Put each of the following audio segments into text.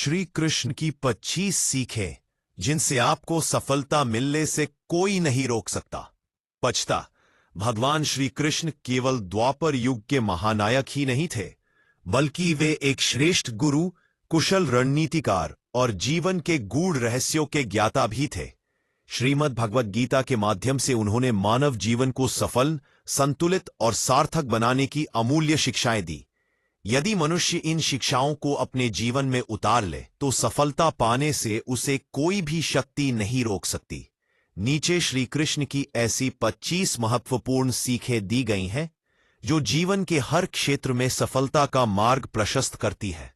श्री कृष्ण की 25 सीखें जिनसे आपको सफलता मिलने से कोई नहीं रोक सकता। पचता, भगवान श्री कृष्ण केवल द्वापर युग के महानायक ही नहीं थे, बल्कि वे एक श्रेष्ठ गुरु, कुशल रणनीतिकार और जीवन के गूढ़ रहस्यों के ज्ञाता भी थे। श्रीमद् भगवद गीता के माध्यम से उन्होंने मानव जीवन को सफल, संतुलित और सार्थक बनाने की अमूल्य शिक्षाएं दी। यदि मनुष्य इन शिक्षाओं को अपने जीवन में उतार ले तो सफलता पाने से उसे कोई भी शक्ति नहीं रोक सकती। नीचे श्री कृष्ण की ऐसी 25 महत्वपूर्ण सीखें दी गई हैं जो जीवन के हर क्षेत्र में सफलता का मार्ग प्रशस्त करती है।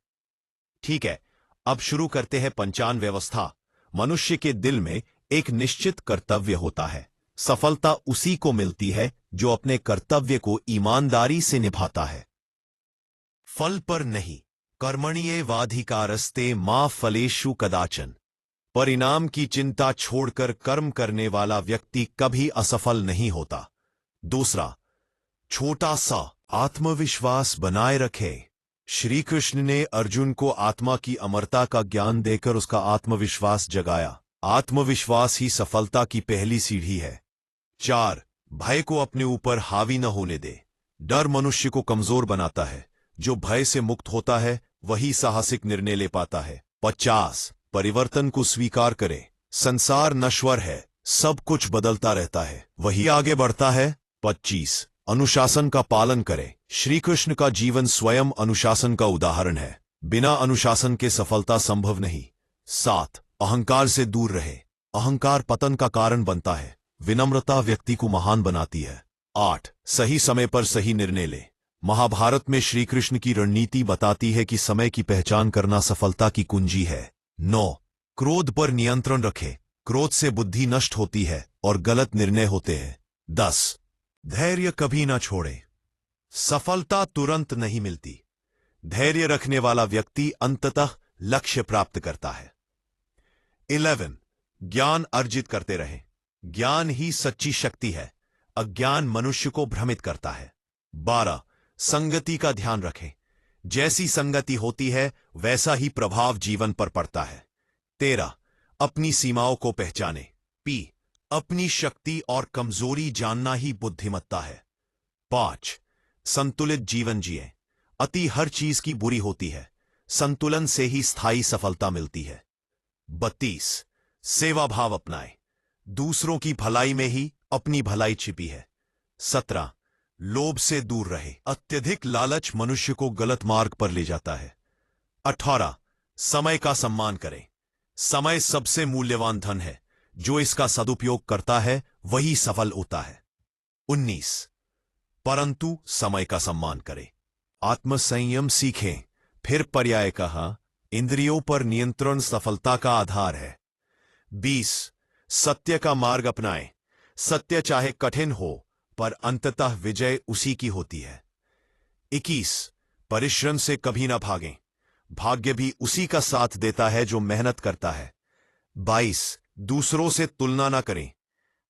ठीक है, अब शुरू करते हैं पंचांग व्यवस्था। मनुष्य के दिल में एक निश्चित कर्तव्य होता है। सफलता उसी को मिलती है जो अपने कर्तव्य को ईमानदारी से निभाता है। फल पर नहीं, कर्मण्येवाधिकारस्ते मा फलेषु कदाचन। परिणाम की चिंता छोड़कर कर्म करने वाला व्यक्ति कभी असफल नहीं होता। दूसरा, छोटा सा आत्मविश्वास बनाए रखे। श्री कृष्ण ने अर्जुन को आत्मा की अमरता का ज्ञान देकर उसका आत्मविश्वास जगाया। आत्मविश्वास ही सफलता की पहली सीढ़ी है। 4, भय को अपने ऊपर हावी न होने दे। डर मनुष्य को कमजोर बनाता है। जो भय से मुक्त होता है वही साहसिक निर्णय ले पाता है। 50, परिवर्तन को स्वीकार करे। संसार नश्वर है, सब कुछ बदलता रहता है, वही आगे बढ़ता है। 25, अनुशासन का पालन करे। श्री कृष्ण का जीवन स्वयं अनुशासन का उदाहरण है। बिना अनुशासन के सफलता संभव नहीं। 7, अहंकार से दूर रहे। अहंकार पतन का कारण बनता है। विनम्रता व्यक्ति को महान बनाती है। 8, सही समय पर सही निर्णय ले। महाभारत में श्री कृष्ण की रणनीति बताती है कि समय की पहचान करना सफलता की कुंजी है। 9, क्रोध पर नियंत्रण रखे। क्रोध से बुद्धि नष्ट होती है और गलत निर्णय होते हैं। 10, धैर्य कभी ना छोड़े। सफलता तुरंत नहीं मिलती। धैर्य रखने वाला व्यक्ति अंततः लक्ष्य प्राप्त करता है। 11, ज्ञान अर्जित करते रहे। ज्ञान ही सच्ची शक्ति है। अज्ञान मनुष्य को भ्रमित करता है। 12, संगति का ध्यान रखें। जैसी संगति होती है वैसा ही प्रभाव जीवन पर पड़ता है। 13, अपनी सीमाओं को पहचाने। अपनी शक्ति और कमजोरी जानना ही बुद्धिमत्ता है। 5, संतुलित जीवन जिए। अति हर चीज की बुरी होती है, संतुलन से ही स्थायी सफलता मिलती है। 32, सेवा भाव अपनाए। दूसरों की भलाई में ही अपनी भलाई छिपी है। 17, लोभ से दूर रहे। अत्यधिक लालच मनुष्य को गलत मार्ग पर ले जाता है। 18, समय का सम्मान करें। समय सबसे मूल्यवान धन है। जो इसका सदुपयोग करता है वही सफल होता है। 19, परंतु समय का सम्मान करें। आत्मसंयम सीखें। फिर पर्याय कहा, इंद्रियों पर नियंत्रण सफलता का आधार है। 20, सत्य का मार्ग अपनाएं। सत्य चाहे कठिन हो पर अंततः विजय उसी की होती है। 21, परिश्रम से कभी ना भागें। भाग्य भी उसी का साथ देता है जो मेहनत करता है। 22, दूसरों से तुलना ना करें।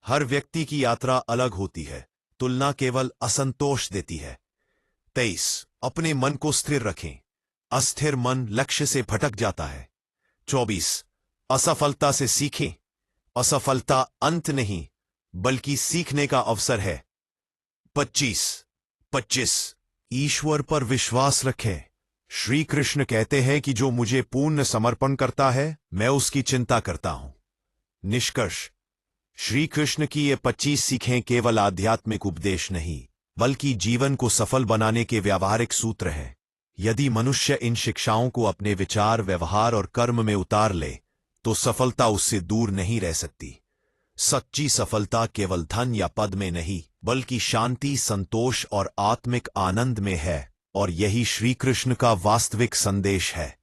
हर व्यक्ति की यात्रा अलग होती है, तुलना केवल असंतोष देती है। 23, अपने मन को स्थिर रखें। अस्थिर मन लक्ष्य से भटक जाता है। 24, असफलता से सीखें। असफलता अंत नहीं बल्कि सीखने का अवसर है। 25, ईश्वर पर विश्वास रखें। श्री कृष्ण कहते हैं कि जो मुझे पूर्ण समर्पण करता है मैं उसकी चिंता करता हूं। निष्कर्ष, श्री कृष्ण की ये 25 सीखें केवल आध्यात्मिक उपदेश नहीं बल्कि जीवन को सफल बनाने के व्यावहारिक सूत्र हैं। यदि मनुष्य इन शिक्षाओं को अपने विचार, व्यवहार और कर्म में उतार ले तो सफलता उससे दूर नहीं रह सकती। सच्ची सफलता केवल धन या पद में नहीं बल्कि शांति, संतोष और आत्मिक आनंद में है, और यही श्री कृष्ण का वास्तविक संदेश है।